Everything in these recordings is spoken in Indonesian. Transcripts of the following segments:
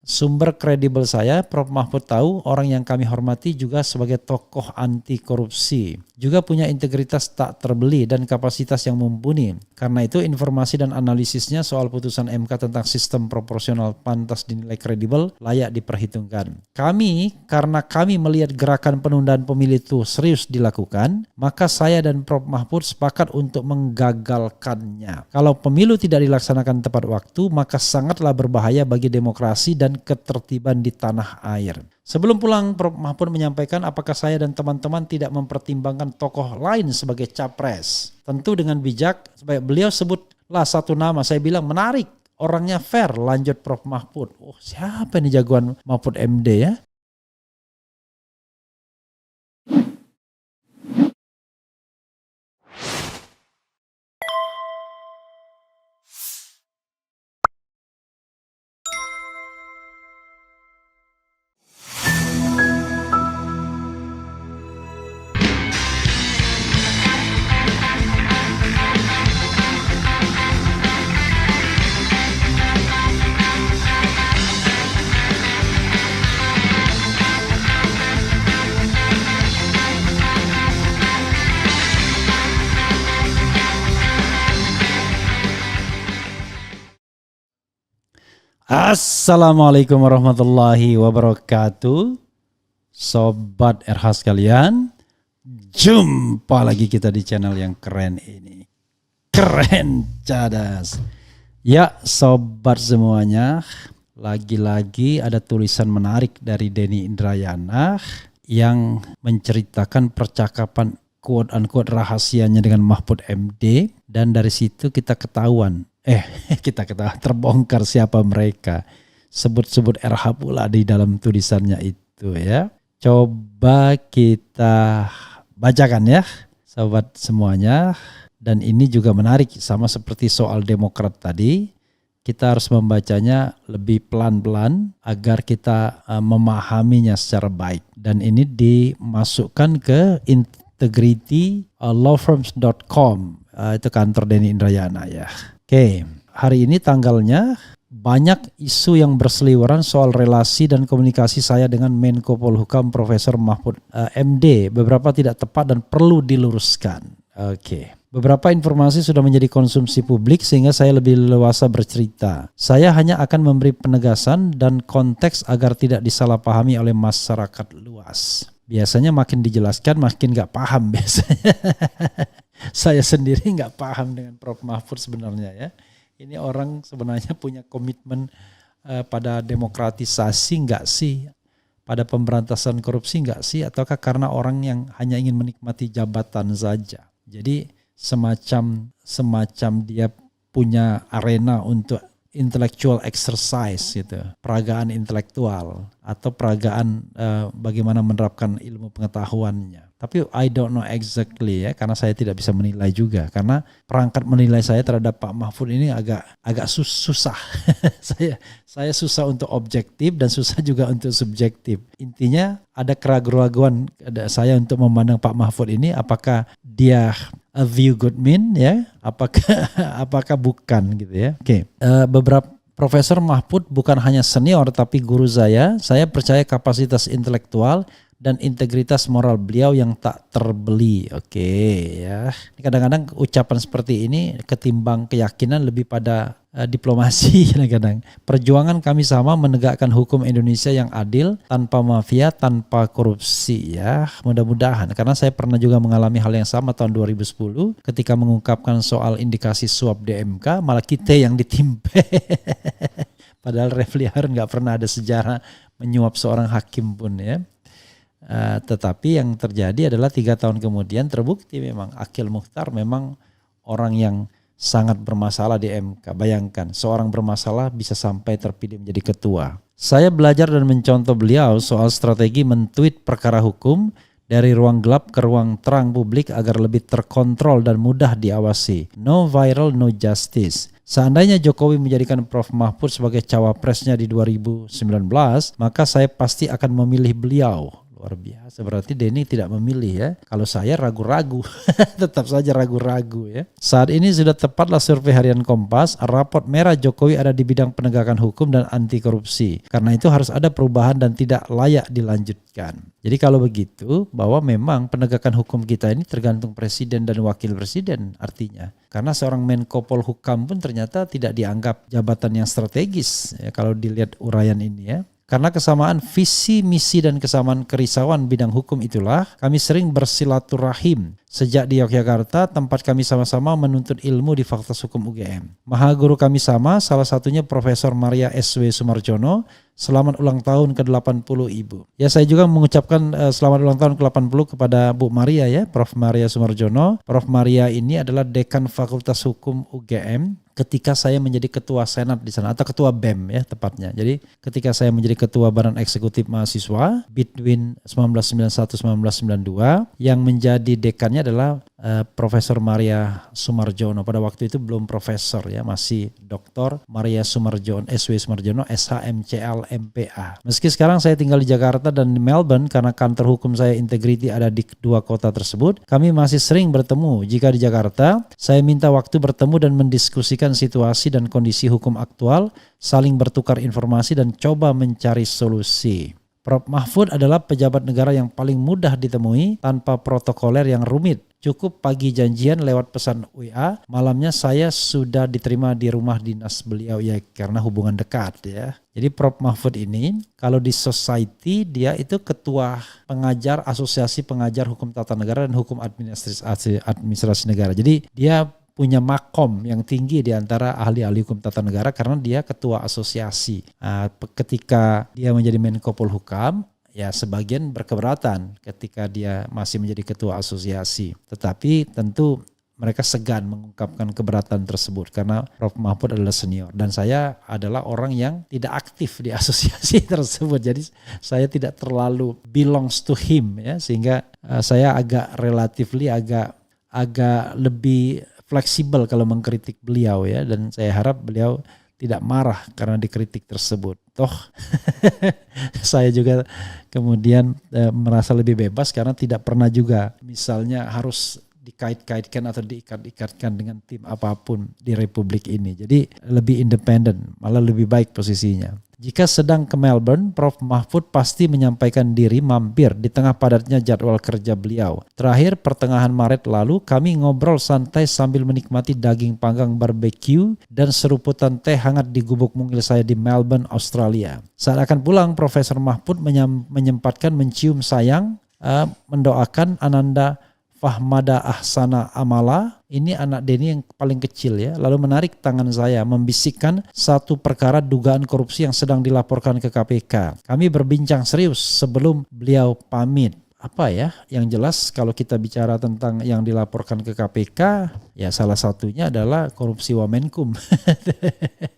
Sumber kredibel saya, Prof. Mahfud tahu orang yang kami hormati juga sebagai tokoh anti korupsi. Juga punya integritas tak terbeli dan kapasitas yang mumpuni. Karena itu informasi dan analisisnya soal putusan MK tentang sistem proporsional pantas dinilai kredibel, layak diperhitungkan. Karena kami melihat gerakan penundaan pemilu itu serius dilakukan, maka saya dan Prof. Mahfud sepakat untuk menggagalkannya. Kalau pemilu tidak dilaksanakan tepat waktu, maka sangatlah berbahaya bagi demokrasi dan ketertiban di tanah air. Sebelum pulang, Prof. Mahfud menyampaikan apakah saya dan teman-teman tidak mempertimbangkan tokoh lain sebagai capres. Tentu dengan bijak, supaya beliau sebutlah satu nama. Saya bilang menarik, orangnya fair, lanjut Prof. Mahfud. Oh, siapa ini jagoan Mahfud MD ya? Assalamualaikum warahmatullahi wabarakatuh. Sobat RH sekalian, jumpa lagi kita di channel yang keren ini. Keren cadas. Ya sobat semuanya, lagi-lagi ada tulisan menarik dari Denny Indrayana yang menceritakan percakapan quote-unquote rahasianya dengan Mahfud MD. Dan dari situ kita ketahuan terbongkar siapa mereka. Sebut-sebut RH pula di dalam tulisannya itu ya. Coba kita bacakan ya sobat semuanya. Dan ini juga menarik, sama seperti soal Demokrat tadi. Kita harus membacanya lebih pelan-pelan agar kita memahaminya secara baik. Dan ini dimasukkan ke integritylawfirms.com. Itu kantor Denny Indrayana ya. Oke, hari ini tanggalnya banyak isu yang berseliweran soal relasi dan komunikasi saya dengan Menko Polhukam Profesor Mahfud MD. Beberapa tidak tepat dan perlu diluruskan. Oke. Beberapa informasi sudah menjadi konsumsi publik sehingga saya lebih leluasa bercerita. Saya hanya akan memberi penegasan dan konteks agar tidak disalahpahami oleh masyarakat luas. Biasanya makin dijelaskan makin gak paham biasanya. Saya sendiri nggak paham dengan Prof. Mahfud sebenarnya ya. Ini orang sebenarnya punya komitmen pada demokratisasi nggak sih? Pada pemberantasan korupsi nggak sih? Ataukah karena orang yang hanya ingin menikmati jabatan saja? Jadi semacam dia punya arena untuk intellectual exercise gitu, peragaan intelektual atau peragaan bagaimana menerapkan ilmu pengetahuannya. Tapi I don't know exactly ya, karena saya tidak bisa menilai juga. Karena perangkat menilai saya terhadap Pak Mahfud ini agak susah. saya susah untuk objektif dan susah juga untuk subjektif. Intinya ada keraguan-keraguan saya untuk memandang Pak Mahfud ini, apakah dia a view good man ya, apakah bukan gitu ya. Oke. Beberapa Profesor Mahfud bukan hanya senior tapi guru saya. Saya percaya kapasitas intelektual dan integritas moral beliau yang tak terbeli. Oke ya. Kadang-kadang ucapan seperti ini ketimbang keyakinan lebih pada diplomasi kadang-kadang. Perjuangan kami sama menegakkan hukum Indonesia yang adil, tanpa mafia, tanpa korupsi ya. Mudah-mudahan, karena saya pernah juga mengalami hal yang sama tahun 2010 ketika mengungkapkan soal indikasi suap di MK, malah kita yang ditimpe. Padahal Refli Harun gak pernah ada sejarah menyuap seorang hakim pun ya. Tetapi yang terjadi adalah 3 tahun kemudian terbukti memang Akil Mukhtar memang orang yang sangat bermasalah di MK. Bayangkan seorang bermasalah bisa sampai terpilih menjadi ketua. Saya belajar dan mencontoh beliau soal strategi men-tweet perkara hukum dari ruang gelap ke ruang terang publik agar lebih terkontrol dan mudah diawasi. No viral, no justice. Seandainya Jokowi menjadikan Prof. Mahfud sebagai cawapresnya di 2019, maka saya pasti akan memilih beliau. luar biasa. Berarti Denny tidak memilih ya. Kalau saya ragu-ragu, tetap saja ragu-ragu ya. Saat ini sudah tepatlah survei harian Kompas, raport merah Jokowi ada di bidang penegakan hukum dan anti korupsi. Karena itu harus ada perubahan dan tidak layak dilanjutkan. Jadi kalau begitu, bahwa memang penegakan hukum kita ini tergantung presiden dan wakil presiden artinya. Karena seorang Menko Polhukam pun ternyata tidak dianggap jabatan yang strategis ya, kalau dilihat uraian ini ya. Karena kesamaan visi, misi, dan kesamaan kerisauan bidang hukum itulah kami sering bersilaturahim sejak di Yogyakarta, tempat kami sama-sama menuntut ilmu di Fakultas Hukum UGM. Maha guru kami sama, salah satunya Profesor Maria S.W. Sumarjono. Selamat ulang tahun ke-80 Ibu. Ya, saya juga mengucapkan selamat ulang tahun ke-80 kepada Bu Maria ya, Prof. Maria Sumarjono. Prof. Maria ini adalah Dekan Fakultas Hukum UGM ketika saya menjadi ketua senat di sana, atau ketua BEM ya tepatnya. Jadi ketika saya menjadi ketua Badan Eksekutif Mahasiswa between 1991-1992, yang menjadi dekannya adalah Profesor Maria Sumarjono. Pada waktu itu belum profesor ya, masih Dr. Maria Sumarjono, S.W. Sumarjono, SHMCL MPA. Meski sekarang saya tinggal di Jakarta dan di Melbourne karena kantor hukum saya Integrity ada di dua kota tersebut, kami masih sering bertemu. Jika di Jakarta, saya minta waktu bertemu dan mendiskusikan situasi dan kondisi hukum aktual, saling bertukar informasi dan coba mencari solusi. Prof. Mahfud adalah pejabat negara yang paling mudah ditemui tanpa protokoler yang rumit. Cukup pagi janjian lewat pesan WA, malamnya saya sudah diterima di rumah dinas beliau ya, karena hubungan dekat ya. Jadi Prof. Mahfud ini kalau di society dia itu ketua pengajar Asosiasi Pengajar Hukum Tata Negara dan Hukum Administrasi Negara. Jadi dia punya makom yang tinggi di antara ahli-ahli hukum tata negara karena dia ketua asosiasi. Ketika dia menjadi Menko Polhukam, ya sebagian berkeberatan ketika dia masih menjadi ketua asosiasi. Tetapi tentu mereka segan mengungkapkan keberatan tersebut karena Prof. Mahfud adalah senior dan saya adalah orang yang tidak aktif di asosiasi tersebut. Jadi saya tidak terlalu belongs to him ya, sehingga saya agak lebih fleksibel kalau mengkritik beliau ya, dan saya harap beliau tidak marah karena dikritik tersebut. Toh saya juga kemudian merasa lebih bebas karena tidak pernah juga misalnya harus dikait-kaitkan atau diikat-ikatkan dengan tim apapun di Republik ini. Jadi lebih independen, malah lebih baik posisinya. Jika sedang ke Melbourne, Prof. Mahfud pasti menyampaikan diri mampir di tengah padatnya jadwal kerja beliau. Terakhir pertengahan Maret lalu kami ngobrol santai sambil menikmati daging panggang barbecue dan seruputan teh hangat di gubuk mungil saya di Melbourne, Australia. Saat akan pulang, Profesor Mahfud menyempatkan mencium sayang, mendoakan Ananda Fahmada Ahsana Amala, ini anak Denny yang paling kecil ya, lalu menarik tangan saya membisikkan satu perkara dugaan korupsi yang sedang dilaporkan ke KPK. Kami berbincang serius sebelum beliau pamit. Apa ya, yang jelas kalau kita bicara tentang yang dilaporkan ke KPK, ya salah satunya adalah korupsi Wamenkum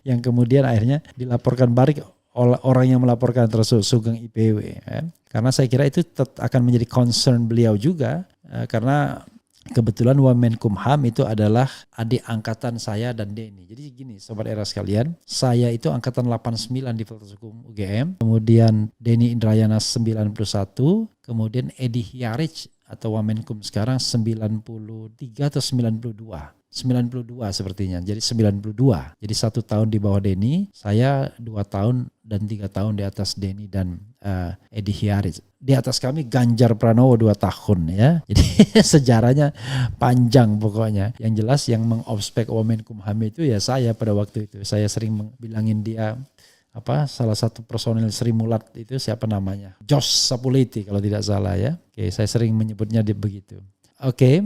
yang kemudian akhirnya dilaporkan balik oleh orang yang melaporkan tersebut, Sugeng IPW ya. Karena saya kira itu akan menjadi concern beliau juga, karena kebetulan Wamenkumham itu adalah adik angkatan saya dan Denny. Jadi gini Sobat Era sekalian, saya itu angkatan 89 di Fakultas Hukum UGM, kemudian Denny Indrayana 91, kemudian Edi Hiarij atau Wamenkum sekarang 93 atau 92 sepertinya, jadi 92. Jadi 1 tahun di bawah Denny, saya 2 tahun dan 3 tahun di atas Denny dan Edi Hiarij. Di atas kami Ganjar Pranowo 2 tahun ya. Jadi sejarahnya panjang pokoknya. Yang jelas yang mengospek Wamenkumham itu ya saya pada waktu itu. Saya sering bilangin dia salah satu personil Sri Mulat itu siapa namanya? Jos Sapuliti kalau tidak salah ya. Oke, saya sering menyebutnya begitu. Oke.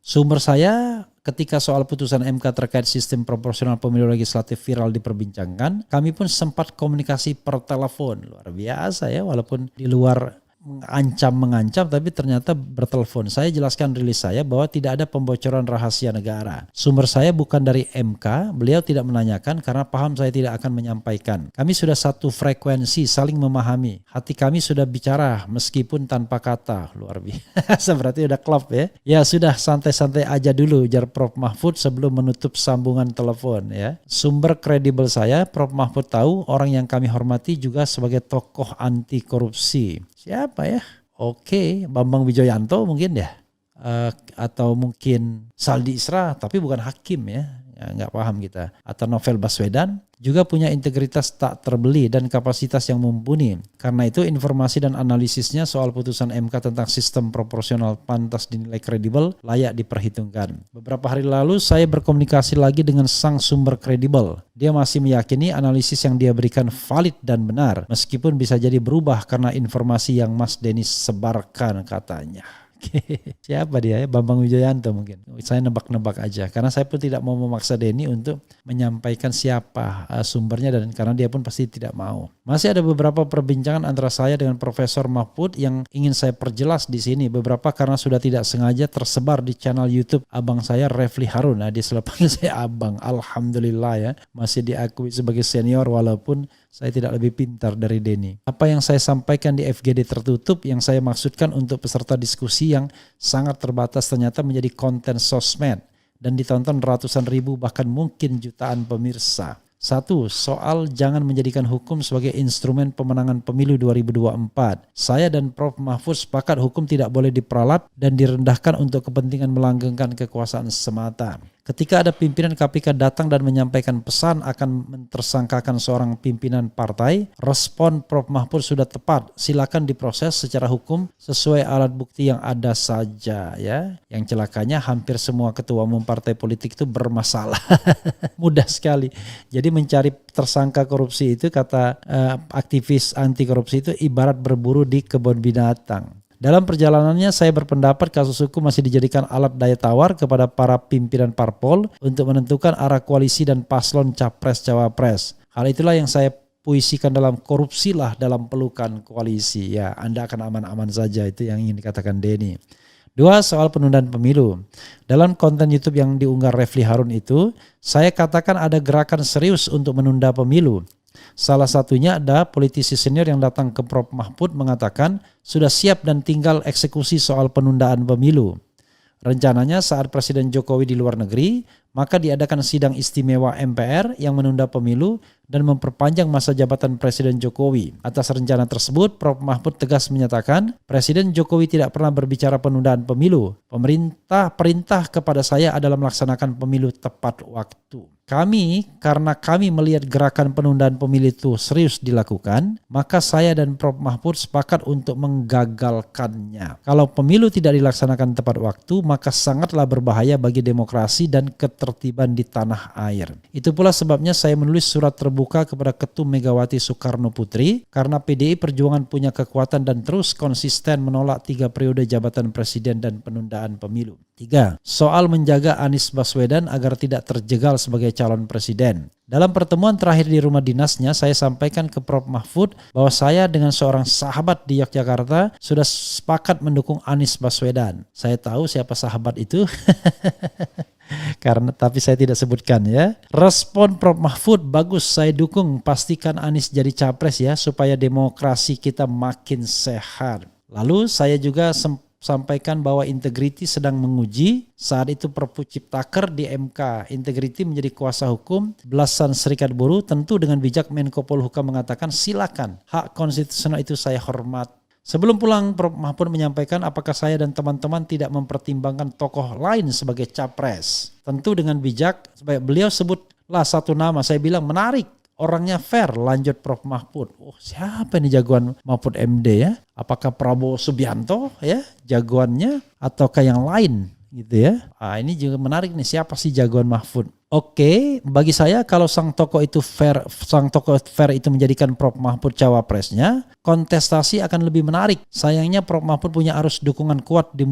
Sumber saya ketika soal putusan MK terkait sistem proporsional pemilu legislatif viral diperbincangkan, kami pun sempat komunikasi per telepon. Luar biasa ya, walaupun di luar mengancam tapi ternyata bertelepon. Saya jelaskan rilis saya bahwa tidak ada pembocoran rahasia negara. Sumber saya bukan dari MK, beliau tidak menanyakan karena paham saya tidak akan menyampaikan. Kami sudah satu frekuensi, saling memahami. Hati kami sudah bicara meskipun tanpa kata. Luar biasa, berarti udah klop ya. Ya sudah, santai-santai aja dulu, ujar Prof. Mahfud sebelum menutup sambungan telepon ya. Sumber kredibel saya, Prof. Mahfud tahu orang yang kami hormati juga sebagai tokoh anti korupsi. Siapa ya? Oke, Bambang Wijoyanto mungkin ya. Atau mungkin Saldi Isra, tapi bukan hakim ya. Nggak paham kita. Atau Novel Baswedan juga punya integritas tak terbeli dan kapasitas yang mumpuni. Karena itu informasi dan analisisnya soal putusan MK tentang sistem proporsional pantas dinilai kredibel, layak diperhitungkan. Beberapa hari lalu saya berkomunikasi lagi dengan sang sumber kredibel. Dia masih meyakini analisis yang dia berikan valid dan benar, meskipun bisa jadi berubah karena informasi yang Mas Denis sebarkan katanya. Siapa dia ya? Bambang Wijoyanto mungkin. Saya nebak-nebak aja karena saya pun tidak mau memaksa Denny untuk menyampaikan siapa sumbernya, dan karena dia pun pasti tidak mau. Masih ada beberapa perbincangan antara saya dengan Profesor Mahfud yang ingin saya perjelas di sini. Beberapa karena sudah tidak sengaja tersebar di channel YouTube abang saya Refli Harun. Nah, dia selalu panggil saya abang. Alhamdulillah ya, masih diakui sebagai senior walaupun saya tidak lebih pintar dari Denny. Apa yang saya sampaikan di FGD tertutup yang saya maksudkan untuk peserta diskusi yang sangat terbatas ternyata menjadi konten sosmed dan ditonton ratusan ribu bahkan mungkin jutaan pemirsa. 1. Soal jangan menjadikan hukum sebagai instrumen pemenangan pemilu 2024. Saya dan Prof. Mahfud sepakat hukum tidak boleh diperalat dan direndahkan untuk kepentingan melanggengkan kekuasaan semata. Ketika ada pimpinan KPK datang dan menyampaikan pesan akan mentersangkakan seorang pimpinan partai, respon Prof. Mahfud sudah tepat. Silakan diproses secara hukum sesuai alat bukti yang ada saja ya. Yang celakanya hampir semua ketua umum partai politik itu bermasalah. Mudah sekali. Jadi mencari tersangka korupsi itu kata aktivis anti korupsi itu ibarat berburu di kebun binatang. Dalam perjalanannya saya berpendapat kasus hukum masih dijadikan alat daya tawar kepada para pimpinan parpol untuk menentukan arah koalisi dan paslon capres-cawapres. Hal itulah yang saya puisikan dalam korupsilah dalam pelukan koalisi. Ya, Anda akan aman-aman saja, itu yang ingin dikatakan Denny. 2. Soal penundaan pemilu. Dalam konten YouTube yang diunggah Refli Harun itu, saya katakan ada gerakan serius untuk menunda pemilu. Salah satunya ada politisi senior yang datang ke Prof. Mahfud mengatakan sudah siap dan tinggal eksekusi soal penundaan pemilu. Rencananya saat Presiden Jokowi di luar negeri, maka diadakan sidang istimewa MPR yang menunda pemilu dan memperpanjang masa jabatan Presiden Jokowi. Atas rencana tersebut, Prof. Mahfud tegas menyatakan Presiden Jokowi tidak pernah berbicara penundaan pemilu. Perintah kepada saya adalah melaksanakan pemilu tepat waktu. Karena kami melihat gerakan penundaan pemilu itu serius dilakukan, maka saya dan Prof. Mahfud sepakat untuk menggagalkannya. Kalau pemilu tidak dilaksanakan tepat waktu, maka sangatlah berbahaya bagi demokrasi dan ketertiban di tanah air. Itu pula sebabnya saya menulis surat terbuka kepada Ketum Megawati Soekarno Putri, karena PDI Perjuangan punya kekuatan dan terus konsisten menolak 3 periode jabatan presiden dan penundaan pemilu. 3. Soal menjaga Anies Baswedan agar tidak terjegal sebagai calon presiden. Dalam pertemuan terakhir di rumah dinasnya, saya sampaikan ke Prof. Mahfud bahwa saya dengan seorang sahabat di Yogyakarta sudah sepakat mendukung Anies Baswedan. Saya tahu siapa sahabat itu, tapi saya tidak sebutkan ya. Respon Prof. Mahfud, bagus, saya dukung, pastikan Anies jadi capres ya supaya demokrasi kita makin sehat. Lalu saya juga sampaikan bahwa Integrity sedang menguji saat itu Perpu Ciptaker di MK. Integrity menjadi kuasa hukum belasan serikat buruh, tentu dengan bijak Menko Polhukam mengatakan silakan, hak konstitusional itu saya hormat. Sebelum pulang, Prof. Mahfud menyampaikan apakah saya dan teman-teman tidak mempertimbangkan tokoh lain sebagai capres. Tentu dengan bijak, supaya beliau sebutlah satu nama. Saya bilang menarik, orangnya fair, lanjut Prof. Mahfud. Oh, siapa ini jagoan Mahfud MD ya? Apakah Prabowo Subianto ya jagoannya ataukah yang lain gitu ya? Ini juga menarik nih, siapa sih jagoan Mahfud? Oke, bagi saya kalau sang tokoh fair itu menjadikan Prof. Mahfud cawapresnya, kontestasi akan lebih menarik. Sayangnya Prof. Mahfud punya arus dukungan kuat di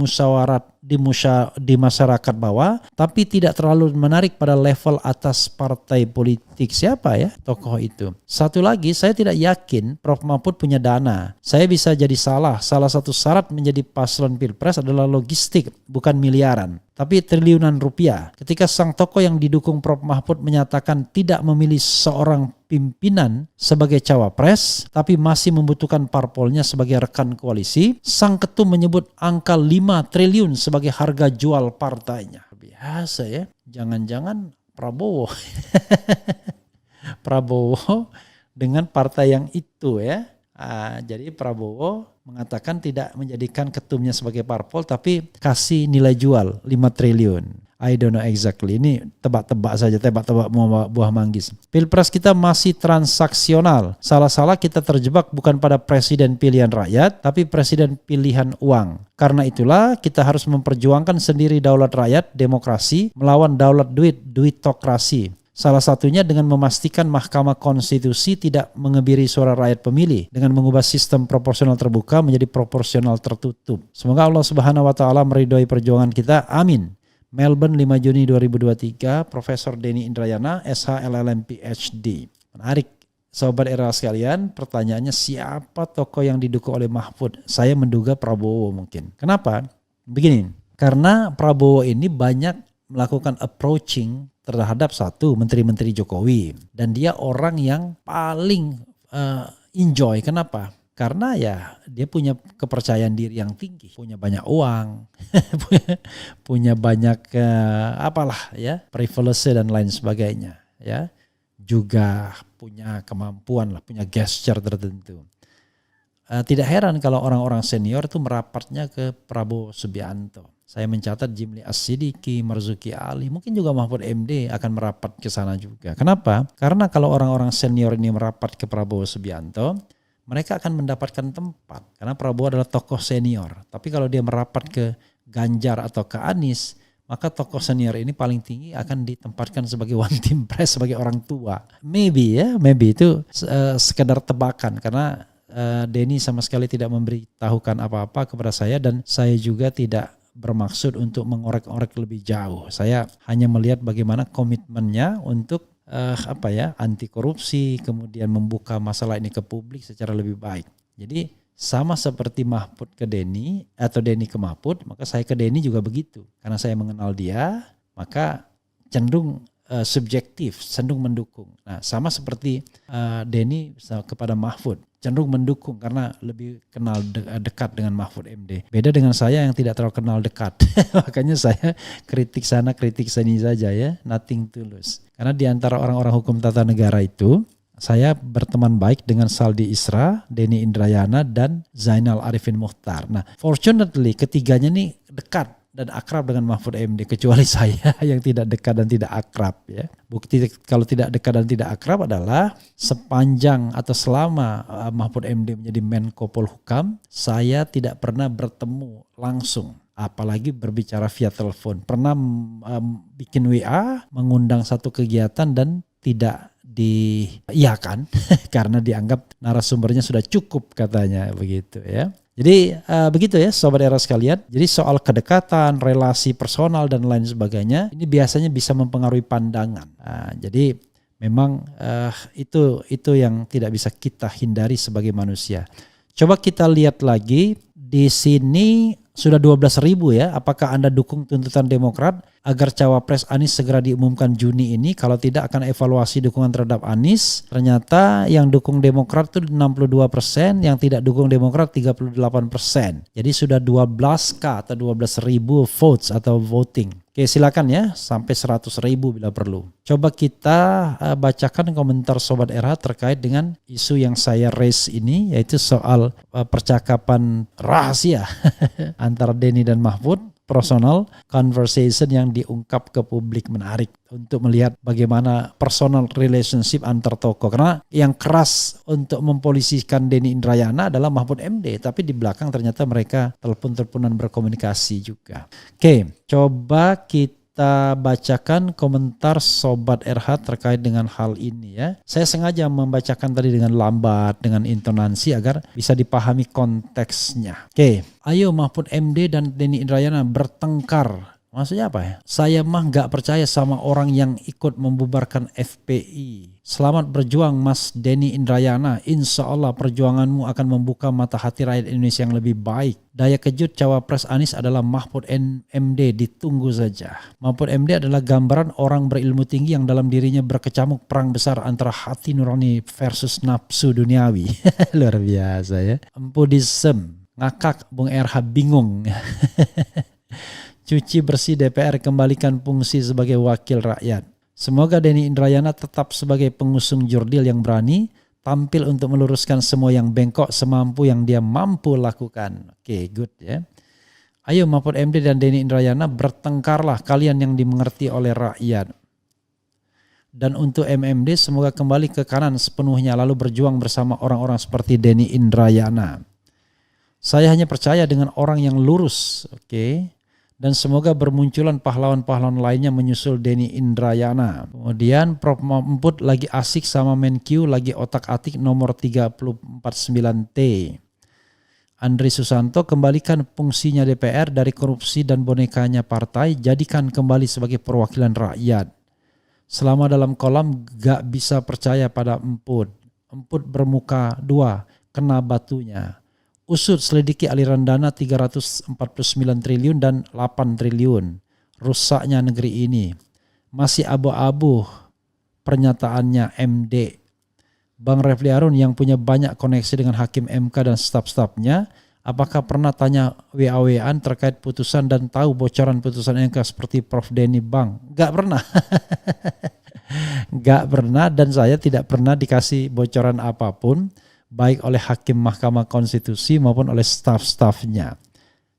masyarakat bawah, tapi tidak terlalu menarik pada level atas partai politik. Siapa ya tokoh itu? Satu lagi, saya tidak yakin Prof. Mahfud punya dana. Saya bisa jadi salah. Salah satu syarat menjadi paslon pilpres adalah logistik, bukan miliaran, tapi triliunan rupiah. Ketika sang tokoh yang didukung Prof. Mahfud menyatakan tidak memilih seorang pimpinan sebagai cawapres, tapi masih membutuhkan parpolnya sebagai rekan koalisi, sang ketum menyebut angka 5 triliun sebagai harga jual partainya. Biasa ya, jangan-jangan Prabowo. Prabowo dengan partai yang itu ya. Jadi Prabowo mengatakan tidak menjadikan ketumnya sebagai parpol tapi kasih nilai jual 5 triliun. I don't know exactly. Ini tebak-tebak saja, tebak-tebak buah manggis. Pilpres kita masih transaksional. Salah-salah kita terjebak bukan pada presiden pilihan rakyat, tapi presiden pilihan uang. Karena itulah kita harus memperjuangkan sendiri daulat rakyat, demokrasi, melawan daulat duit, duitokrasi. Salah satunya dengan memastikan Mahkamah Konstitusi tidak mengebiri suara rakyat pemilih dengan mengubah sistem proporsional terbuka menjadi proporsional tertutup. Semoga Allah Subhanahu wa taala meridhoi perjuangan kita. Amin. Melbourne 5 Juni 2023, Profesor Denny Indrayana, SH LLM PhD. Menarik. Sobat Era sekalian, pertanyaannya siapa tokoh yang didukung oleh Mahfud? Saya menduga Prabowo mungkin. Kenapa? Begini, karena Prabowo ini banyak melakukan approaching terhadap satu menteri-menteri Jokowi dan dia orang yang paling enjoy. Kenapa? Karena ya dia punya kepercayaan diri yang tinggi, punya banyak uang, punya banyak privilege dan lain sebagainya, ya. Juga punya kemampuan lah, punya gesture tertentu. Tidak heran kalau orang-orang senior itu merapatnya ke Prabowo Subianto. Saya mencatat Jimli As-Sidiki, Marzuki Ali, mungkin juga Mahfud MD akan merapat ke sana juga. Kenapa? Karena kalau orang-orang senior ini merapat ke Prabowo Subianto, mereka akan mendapatkan tempat. Karena Prabowo adalah tokoh senior. Tapi kalau dia merapat ke Ganjar atau ke Anies, maka tokoh senior ini paling tinggi akan ditempatkan sebagai one team press, sebagai orang tua. Maybe itu sekedar tebakan. Karena Denny sama sekali tidak memberitahukan apa-apa kepada saya dan saya juga tidak bermaksud untuk mengorek-orek lebih jauh. Saya hanya melihat bagaimana komitmennya untuk anti korupsi, kemudian membuka masalah ini ke publik secara lebih baik. Jadi sama seperti Mahfud ke Denny atau Denny ke Mahfud, maka saya ke Denny juga begitu. Karena saya mengenal dia, maka cenderung subjektif, cenderung mendukung. Nah, sama seperti Denny kepada Mahfud, cenderung mendukung karena lebih kenal dekat dengan Mahfud MD. Beda dengan saya yang tidak terlalu kenal dekat. Makanya saya kritik sana, kritik sini saja ya, nothing tulus. Karena di antara orang-orang hukum tata negara itu, saya berteman baik dengan Saldi Isra, Denny Indrayana, dan Zainal Arifin Mukhtar. Nah, fortunately ketiganya nih dekat dan akrab dengan Mahfud MD, kecuali saya yang tidak dekat dan tidak akrab ya. Bukti kalau tidak dekat dan tidak akrab adalah sepanjang atau selama Mahfud MD menjadi Menko Polhukam, saya tidak pernah bertemu langsung, apalagi berbicara via telepon. Pernah bikin WA, mengundang satu kegiatan dan tidak diiyakan karena dianggap narasumbernya sudah cukup katanya begitu ya. Jadi begitu ya Sobat Era sekalian. Jadi soal kedekatan, relasi personal dan lain sebagainya ini biasanya bisa mempengaruhi pandangan. Jadi memang itu yang tidak bisa kita hindari sebagai manusia. Coba kita lihat lagi di sini sudah 12.000 ya. Apakah Anda dukung tuntutan Demokrat agar cawapres Anies segera diumumkan Juni ini? Kalau tidak akan evaluasi dukungan terhadap Anies. Ternyata yang dukung Demokrat itu 62%, yang tidak dukung Demokrat 38%. Jadi sudah 12k atau 12.000 votes atau voting. Oke, silakan ya sampai 100.000 bila perlu. Coba kita bacakan komentar Sobat RH terkait dengan isu yang saya raise ini, yaitu soal percakapan rahasia antara Denny dan Mahfud. Personal conversation yang diungkap ke publik, menarik untuk melihat bagaimana personal relationship antar tokoh. Karena yang keras untuk mempolisikan Denny Indrayana adalah Mahfud MD, tapi di belakang ternyata mereka telepon-teleponan berkomunikasi juga. Oke, coba kita bacakan komentar Sobat RH terkait dengan hal ini ya. Saya sengaja membacakan tadi dengan lambat, dengan intonasi agar bisa dipahami konteksnya. Oke, ayo Mahfud MD dan Denny Indrayana bertengkar. Maksudnya apa ya? Saya mah gak percaya sama orang yang ikut membubarkan FPI. Selamat berjuang Mas Denny Indrayana. Insya Allah perjuanganmu akan membuka mata hati rakyat Indonesia yang lebih baik. Daya kejut cawapres Anies adalah Mahfud MD. Ditunggu saja. Mahfud MD adalah gambaran orang berilmu tinggi yang dalam dirinya berkecamuk perang besar antara hati nurani versus nafsu duniawi. Luar biasa ya. Empudism. Ngakak Bung RH bingung. Cuci bersih DPR, kembalikan fungsi sebagai wakil rakyat. Semoga Denny Indrayana tetap sebagai pengusung jurdil yang berani, tampil untuk meluruskan semua yang bengkok semampu yang dia mampu lakukan. Oke, good ya. Ayo Mahfud MD dan Denny Indrayana, bertengkarlah kalian yang dimengerti oleh rakyat. Dan untuk MMD semoga kembali ke kanan sepenuhnya lalu berjuang bersama orang-orang seperti Denny Indrayana. Saya hanya percaya dengan orang yang lurus, oke. Dan semoga bermunculan pahlawan-pahlawan lainnya menyusul Denny Indrayana. Kemudian Prof Mahfud lagi asik sama Menkyu, lagi otak-atik nomor 349T. Andri Susanto, kembalikan fungsinya DPR dari korupsi dan bonekanya partai, jadikan kembali sebagai perwakilan rakyat. Selama dalam kolam gak bisa percaya pada Emput. Emput bermuka dua, kena batunya. Usut selidiki aliran dana 349 triliun dan 8 triliun. Rusaknya negeri ini. Masih abu-abu pernyataannya MD. Bang Refli Harun yang punya banyak koneksi dengan Hakim MK dan staf-stafnya, apakah pernah tanya WA-WAan terkait putusan dan tahu bocoran putusan MK seperti Prof Denny Bang? Gak pernah. Gak pernah, dan saya tidak pernah dikasih bocoran apapun baik oleh Hakim Mahkamah Konstitusi maupun oleh staf-stafnya.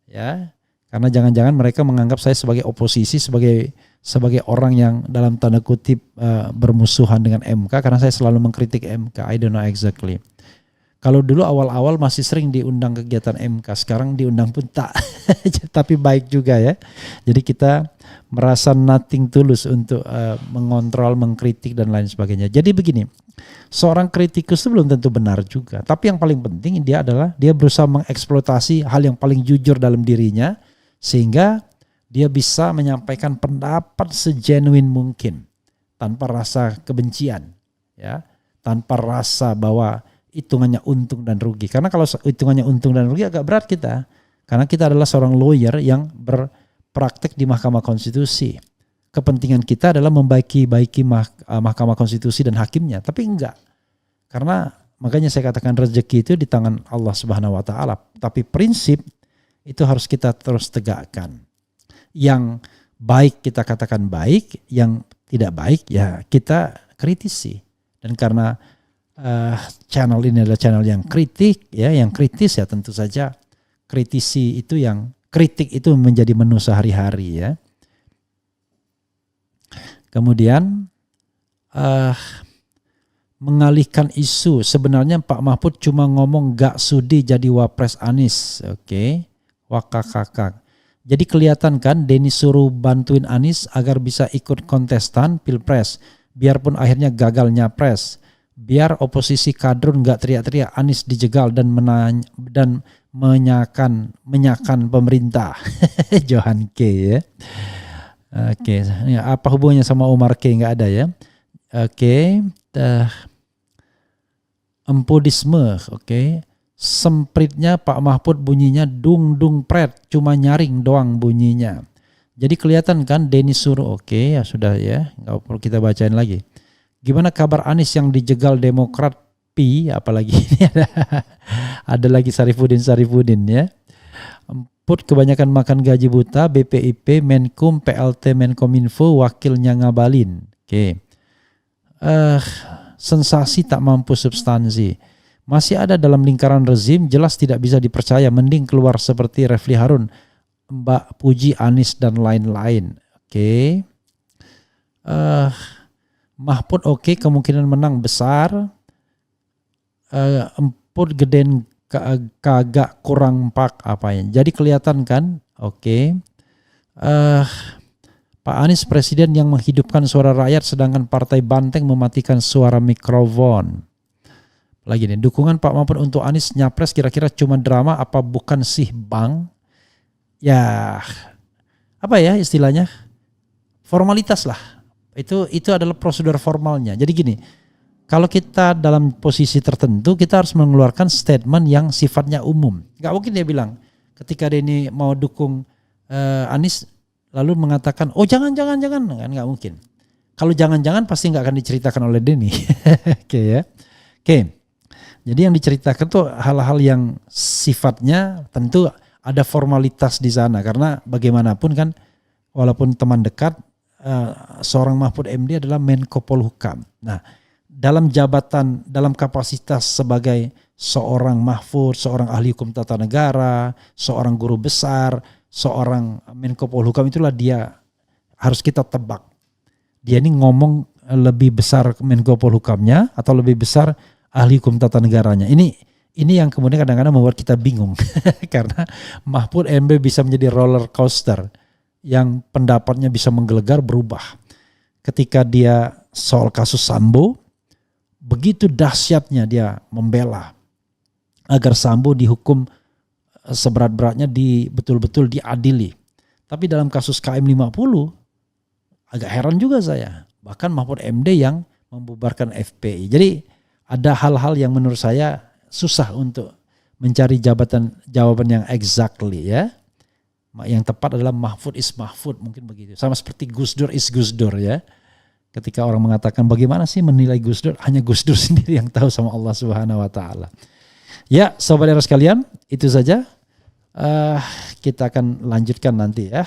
Ya, karena jangan-jangan mereka menganggap saya sebagai oposisi, sebagai orang yang dalam tanda kutip bermusuhan dengan MK, karena saya selalu mengkritik MK. I don't know exactly. Kalau dulu awal-awal masih sering diundang kegiatan MK, sekarang diundang pun tak. Tapi baik juga ya. Jadi kita merasa nothing tulus untuk mengontrol, mengkritik dan lain sebagainya. Jadi begini, seorang kritikus itu belum tentu benar juga. Tapi yang paling penting dia adalah dia berusaha mengeksploitasi hal yang paling jujur dalam dirinya sehingga dia bisa menyampaikan pendapat segenuine mungkin tanpa rasa kebencian, ya, tanpa rasa bahwa hitungannya untung dan rugi. Karena kalau hitungannya untung dan rugi agak berat kita. Karena kita adalah seorang lawyer yang berpraktek di Mahkamah Konstitusi. Kepentingan kita adalah membaiki Mahkamah Konstitusi dan hakimnya. Tapi enggak. Karena makanya saya katakan rezeki itu di tangan Allah Subhanahu wa taala. Tapi prinsip itu harus kita terus tegakkan. Yang baik kita katakan baik, yang tidak baik ya kita kritisi. Dan karena channel ini adalah channel yang kritik, ya, yang kritis ya tentu saja kritisi itu yang kritik itu menjadi menu sehari-hari ya. Kemudian mengalihkan isu, sebenarnya Pak Mahfud cuma ngomong gak sudi jadi wapres Anies, oke, wakakakak. Jadi kelihatan kan Denny suruh bantuin Anies agar bisa ikut kontestan pilpres, biarpun akhirnya gagal nyapres. Biar oposisi kadrun gak teriak-teriak Anies dijegal dan menyakan pemerintah. Johan K ya. Oke, apa hubungannya sama Umar K? Gak ada ya. Oke, empudisme, oke. Sempritnya Pak Mahfud bunyinya dung pret, cuma nyaring doang bunyinya. Jadi kelihatan kan Denny suruh, oke ya sudah ya, nggak perlu kita bacain lagi. Gimana kabar Anies yang dijegal Demokrat Pi, apalagi ini ada lagi Sarifudin ya. Emput kebanyakan makan gaji buta, BPIP, Menkum, PLT, Menkominfo, wakilnya ngabalin. Oke. Sensasi tak mampu substansi. Masih ada dalam lingkaran rezim, jelas tidak bisa dipercaya, mending keluar seperti Refli Harun, Mbak Puji, Anies dan lain-lain. Oke. Mahfud oke, kemungkinan menang besar. Emput gedein kagak kurang pak apanya. Jadi kelihatan kan, oke. Pak Anies presiden yang menghidupkan suara rakyat sedangkan partai banteng mematikan suara mikrofon. Lagi nih, dukungan Pak Mahfud untuk Anies nyapres kira-kira cuma drama apa bukan sih Bang? Ya, apa ya istilahnya? Formalitas lah. Itu adalah prosedur formalnya. Jadi gini, kalau kita dalam posisi tertentu kita harus mengeluarkan statement yang sifatnya umum. Gak mungkin dia bilang ketika dia ini mau dukung Anies lalu mengatakan oh jangan kan nggak mungkin. Kalau jangan pasti nggak akan diceritakan oleh Denny. Oke ya. Oke. Jadi yang diceritakan tuh hal-hal yang sifatnya tentu ada formalitas di sana karena bagaimanapun kan walaupun teman dekat seorang Mahfud MD adalah Menko Polhukam. Nah, dalam jabatan, dalam kapasitas sebagai seorang mahfud, seorang ahli hukum tata negara, seorang guru besar, seorang Menko Polhukam, itulah dia harus kita tebak. Dia ini ngomong lebih besar Menko Polhukamnya atau lebih besar ahli hukum tata negaranya. Ini yang kemudian kadang-kadang membuat kita bingung karena Mahfud MD bisa menjadi roller coaster yang pendapatnya bisa menggelegar berubah. Ketika dia soal kasus Sambo, begitu dahsyatnya dia membela agar Sambo dihukum seberat-beratnya, betul-betul diadili. Tapi dalam kasus KM50 agak heran juga saya. Bahkan Mahfud MD yang membubarkan FPI. Jadi ada hal-hal yang menurut saya susah untuk mencari jawaban yang exactly ya. Yang tepat adalah Mahfud is Mahfud, mungkin begitu. Sama seperti Gus Dur is Gus Dur ya. Ketika orang mengatakan bagaimana sih menilai Gus Dur, hanya Gus Dur sendiri yang tahu sama Allah Subhanahu wa taala. Ya, sobat era sekalian, itu saja. Kita akan lanjutkan nanti ya.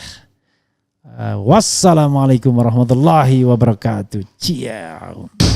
Wassalamualaikum warahmatullahi wabarakatuh. Ciao.